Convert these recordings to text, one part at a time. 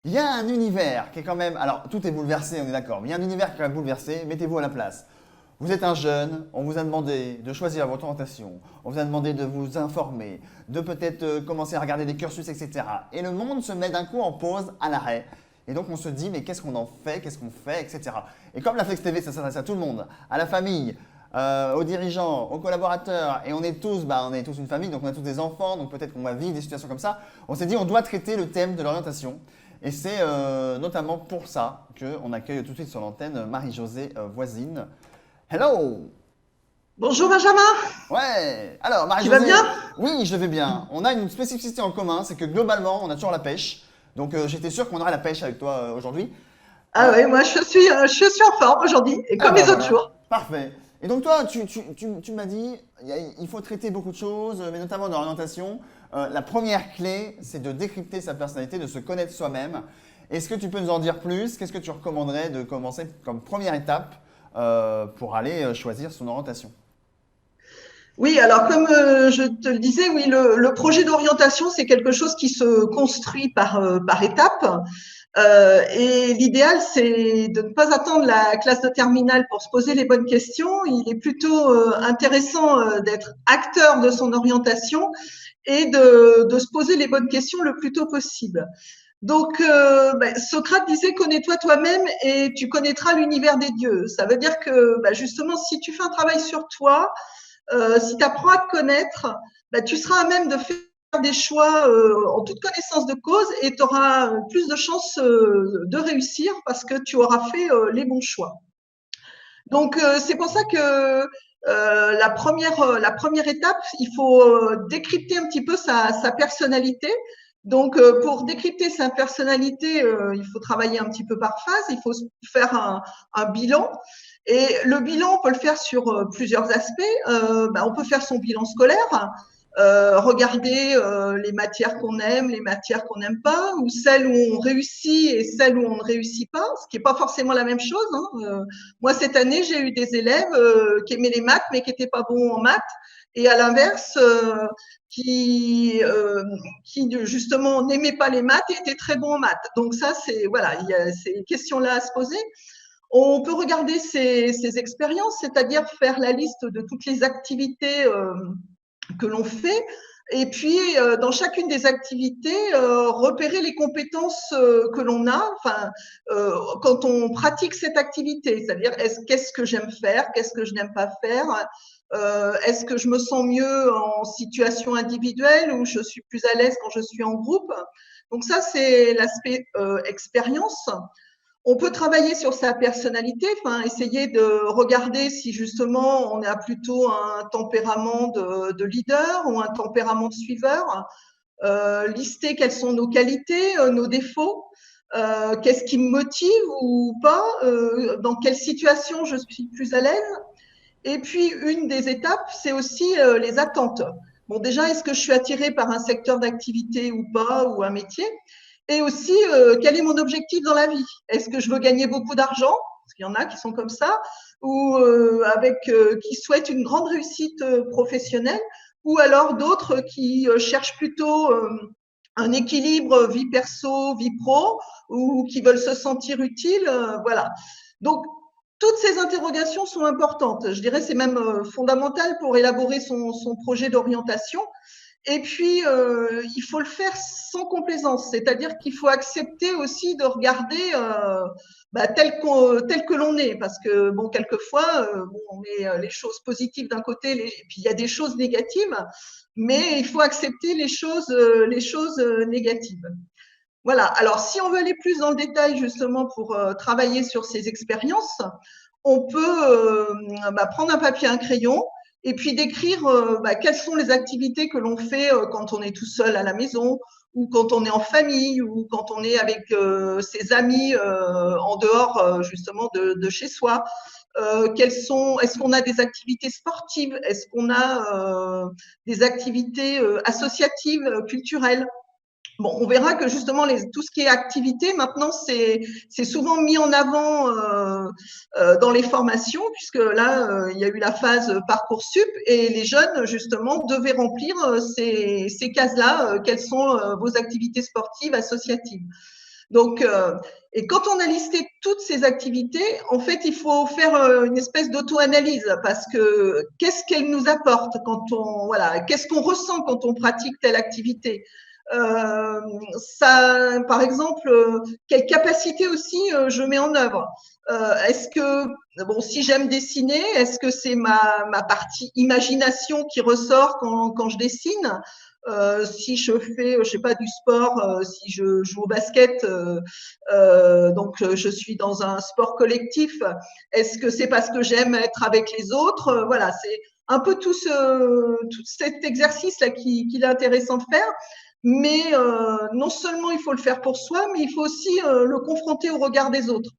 Il y a un univers qui est quand même. Alors, tout est bouleversé, on est d'accord, mais il y a un univers qui est quand même bouleversé. Mettez-vous à la place. Vous êtes un jeune, on vous a demandé de choisir votre orientation, on vous a demandé de vous informer, de peut-être commencer à regarder des cursus, etc. Et le monde se met d'un coup en pause, à l'arrêt. Et donc on se dit, mais qu'est-ce qu'on en fait, qu'est-ce qu'on fait, etc. Et comme la Flex TV, ça s'adresse à tout le monde, à la famille, aux dirigeants, aux collaborateurs, et on est tous une famille, donc on a tous des enfants, donc peut-être qu'on va vivre des situations comme ça, on s'est dit, on doit traiter le thème de l'orientation. Et c'est notamment pour ça qu'on accueille tout de suite sur l'antenne Marie-Josée Voisine. Hello! Bonjour Benjamin, Ouais! Alors, tu vas bien? Marie-Josée, oui, je vais bien. On a une spécificité en commun, c'est que globalement, on a toujours la pêche. Donc, j'étais sûr qu'on aurait la pêche avec toi aujourd'hui. Ah Euh, ouais, moi je suis en forme aujourd'hui, et ah comme bah les autres voilà, jours. parfait. Et donc, toi, tu m'as dit, il faut traiter beaucoup de choses, mais notamment dans l'orientation. La première clé, c'est de décrypter sa personnalité, de se connaître soi-même. Est-ce que tu peux nous en dire plus? Qu'est-ce que tu recommanderais de commencer comme première étape pour aller choisir son orientation? Oui, alors comme je te le disais, oui, le projet d'orientation, c'est quelque chose qui se construit par étapes. Et l'idéal, c'est de ne pas attendre la classe de terminale pour se poser les bonnes questions. Il est plutôt intéressant d'être acteur de son orientation et de se poser les bonnes questions le plus tôt possible. Donc, Socrate disait connais-toi toi-même et tu connaîtras l'univers des dieux. Ça veut dire que justement, si tu fais un travail sur toi, si tu apprends à te connaître, tu seras à même de faire des choix en toute connaissance de cause et tu auras plus de chances de réussir parce que tu auras fait les bons choix. Donc, c'est pour ça que la première étape, il faut décrypter un petit peu sa personnalité. Donc, pour décrypter sa personnalité, il faut travailler un petit peu par phase, il faut faire un bilan. Et le bilan, on peut le faire sur plusieurs aspects. On peut faire son bilan scolaire, regarder les matières qu'on aime, les matières qu'on n'aime pas, ou celles où on réussit et celles où on ne réussit pas, ce qui n'est pas forcément la même chose. Moi, cette année, j'ai eu des élèves qui aimaient les maths, mais qui n'étaient pas bons en maths. Et à l'inverse, qui, euh, qui justement n'aimaient pas les maths et étaient très bons en maths. Donc ça, c'est voilà, il y a ces questions-là à se poser. On peut regarder ces expériences, c'est-à-dire faire la liste de toutes les activités que l'on fait. Et puis, dans chacune des activités, repérer les compétences que l'on a, enfin, quand on pratique cette activité, c'est-à-dire qu'est-ce que j'aime faire, qu'est-ce que je n'aime pas faire, est-ce que je me sens mieux en situation individuelle ou je suis plus à l'aise quand je suis en groupe. Donc ça, c'est l'aspect expérience. On peut travailler sur sa personnalité, enfin essayer de regarder si justement on a plutôt un tempérament de leader ou un tempérament de suiveur, lister quelles sont nos qualités, nos défauts, qu'est-ce qui me motive ou pas, dans quelle situation je suis plus à l'aise. Et puis une des étapes, c'est aussi les attentes. Bon, déjà, est-ce que je suis attirée par un secteur d'activité ou pas, ou un métier? Et aussi, quel est mon objectif dans la vie? Est-ce que je veux gagner beaucoup d'argent? Parce qu'il y en a qui sont comme ça, ou qui souhaitent une grande réussite professionnelle, ou alors d'autres qui cherchent plutôt un équilibre vie perso, vie pro, ou qui veulent se sentir utiles. Voilà. Donc, toutes ces interrogations sont importantes. Je dirais c'est même fondamental pour élaborer son projet d'orientation. Et puis, il faut le faire sans complaisance, c'est-à-dire qu'il faut accepter aussi de regarder tel que l'on est, parce que bon, quelquefois, on met les choses positives d'un côté, et puis il y a des choses négatives, mais il faut accepter les choses négatives. Voilà. Alors, si on veut aller plus dans le détail justement pour travailler sur ces expériences, on peut prendre un papier, un crayon, et puis décrire quelles sont les activités que l'on fait quand on est tout seul à la maison, ou quand on est en famille, ou quand on est avec ses amis en dehors justement de chez soi. Est-ce qu'on a des activités sportives? Est-ce qu'on a des activités associatives, culturelles? Bon, on verra que justement tout ce qui est activité maintenant c'est souvent mis en avant dans les formations, puisque là il y a eu la phase Parcoursup et les jeunes justement devaient remplir ces cases-là. Quelles sont vos activités sportives associatives? Donc, et quand on a listé toutes ces activités, en fait, il faut faire une espèce d'auto-analyse parce que qu'est-ce qu'elle nous apporte voilà, qu'est-ce qu'on ressent quand on pratique telle activité. Ça, par exemple, quelle capacité aussi je mets en œuvre. Est-ce que, bon, si j'aime dessiner, est-ce que c'est ma partie imagination qui ressort quand je dessine? Si je fais, je sais pas, du sport, si je joue au basket, donc je suis dans un sport collectif. Est-ce que c'est parce que j'aime être avec les autres? Voilà, c'est un peu tout cet exercice-là qu'il est intéressant de faire. Mais non seulement il faut le faire pour soi, mais il faut aussi le confronter au regard des autres.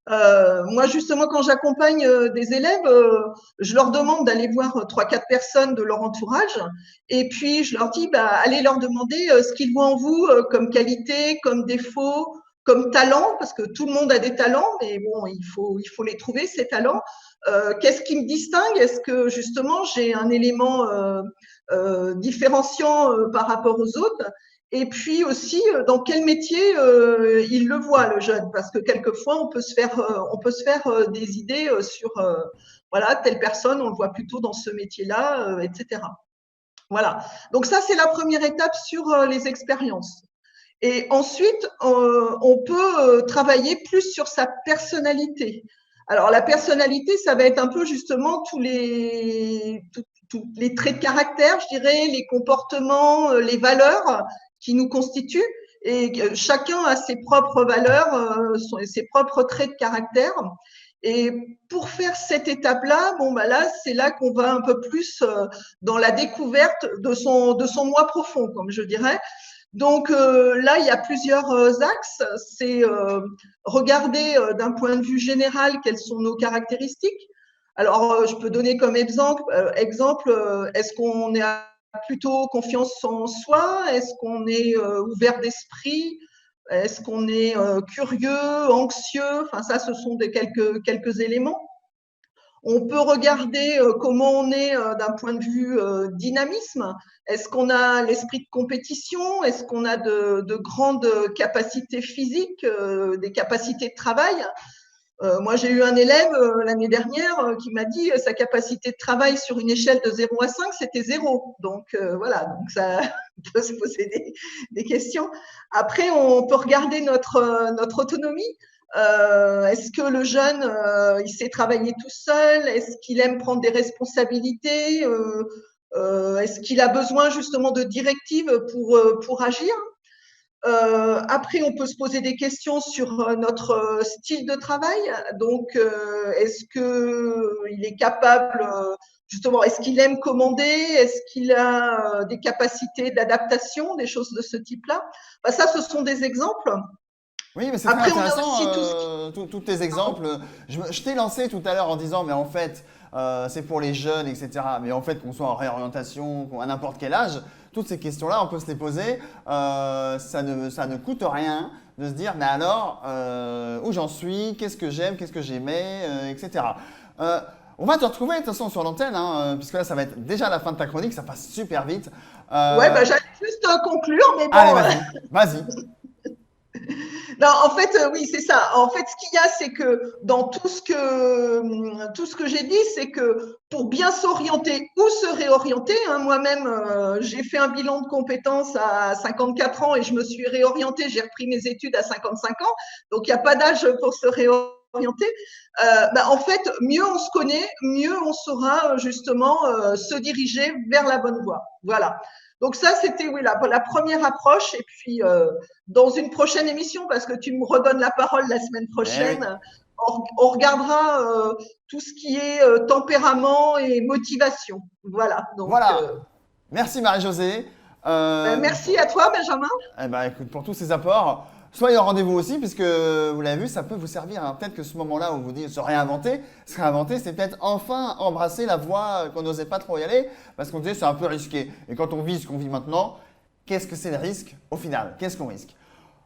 Moi, justement, quand j'accompagne des élèves, je leur demande d'aller voir 3-4 personnes de leur entourage et puis je leur dis, bah, allez leur demander ce qu'ils voient en vous comme qualité, comme défaut, comme talent, parce que tout le monde a des talents, mais bon, il faut les trouver, ces talents. Qu'est-ce qui me distingue? Est-ce que justement j'ai un élément différenciant par rapport aux autres? Et puis aussi, dans quel métier il le voit, le jeune, parce que quelquefois, on peut se faire des idées sur, voilà, telle personne, on le voit plutôt dans ce métier-là, etc. Voilà. Donc ça, c'est la première étape sur les expériences. Et ensuite, on peut travailler plus sur sa personnalité. Alors la personnalité, ça va être un peu justement tous les traits de caractère, je dirais, les comportements, les valeurs qui nous constituent. Et chacun a ses propres valeurs, ses propres traits de caractère. Et pour faire cette étape-là, bon, bah là, c'est là qu'on va un peu plus dans la découverte de son moi profond, comme je dirais. Donc là, il y a plusieurs axes. C'est regarder d'un point de vue général quelles sont nos caractéristiques. Alors, je peux donner comme exemple, est-ce qu'on est plutôt confiance en soi? Est-ce qu'on est ouvert d'esprit? Est-ce qu'on est curieux, anxieux? Enfin, ça, ce sont quelques éléments. On peut regarder comment on est d'un point de vue dynamisme. Est-ce qu'on a l'esprit de compétition? Est-ce qu'on a de grandes capacités physiques, des capacités de travail? Moi, j'ai eu un élève l'année dernière qui m'a dit sa capacité de travail sur une échelle de 0 à 5, c'était 0. Donc voilà, donc ça on peut se poser des questions. Après, on peut regarder notre autonomie. Est-ce que le jeune, il sait travailler tout seul? Est-ce qu'il aime prendre des responsabilités? Est-ce qu'il a besoin justement de directives pour agir? Après, on peut se poser des questions sur notre style de travail. Donc, est-ce qu'il est capable, justement, est-ce qu'il aime commander? Est-ce qu'il a des capacités d'adaptation, des choses de ce type-là? Ben, ça, ce sont des exemples. Oui, mais c'est très Après, on a intéressant, aussi tout ce qui… tous tes exemples. Je t'ai lancé tout à l'heure en disant, mais en fait, c'est pour les jeunes, etc. Mais en fait, qu'on soit en réorientation, à n'importe quel âge, toutes ces questions-là, on peut se les poser. Ça ne coûte rien de se dire, mais alors, où j'en suis, qu'est-ce que j'aime, qu'est-ce que j'aimais, etc. On va te retrouver de toute façon sur l'antenne, hein, puisque là, ça va être déjà la fin de ta chronique, ça passe super vite. Ouais, bah, j'allais juste conclure, mais Allez, bon. vas-y. Non, en fait, oui, c'est ça. En fait, ce qu'il y a, c'est que dans tout ce que j'ai dit, c'est que pour bien s'orienter ou se réorienter, hein, moi-même, j'ai fait un bilan de compétences à 54 ans et je me suis réorientée, j'ai repris mes études à 55 ans, donc il n'y a pas d'âge pour se réorienter. Bah, en fait, mieux on se connaît, mieux on saura justement se diriger vers la bonne voie. Voilà. Donc ça, c'était oui, la première approche. Et puis, dans une prochaine émission, parce que tu me redonnes la parole la semaine Eh oui. prochaine, on regardera tout ce qui est tempérament et motivation. Voilà. Donc, Voilà. Merci Marie-Josée. merci à toi, Benjamin. Eh ben, écoute, pour tous ces apports, soyez au rendez-vous aussi, puisque vous l'avez vu, ça peut vous servir, hein. Peut-être que ce moment-là où vous dites se réinventer, c'est peut-être enfin embrasser la voie qu'on n'osait pas trop y aller, parce qu'on disait c'est un peu risqué. Et quand on vit ce qu'on vit maintenant, qu'est-ce que c'est le risque au final? Qu'est-ce qu'on risque?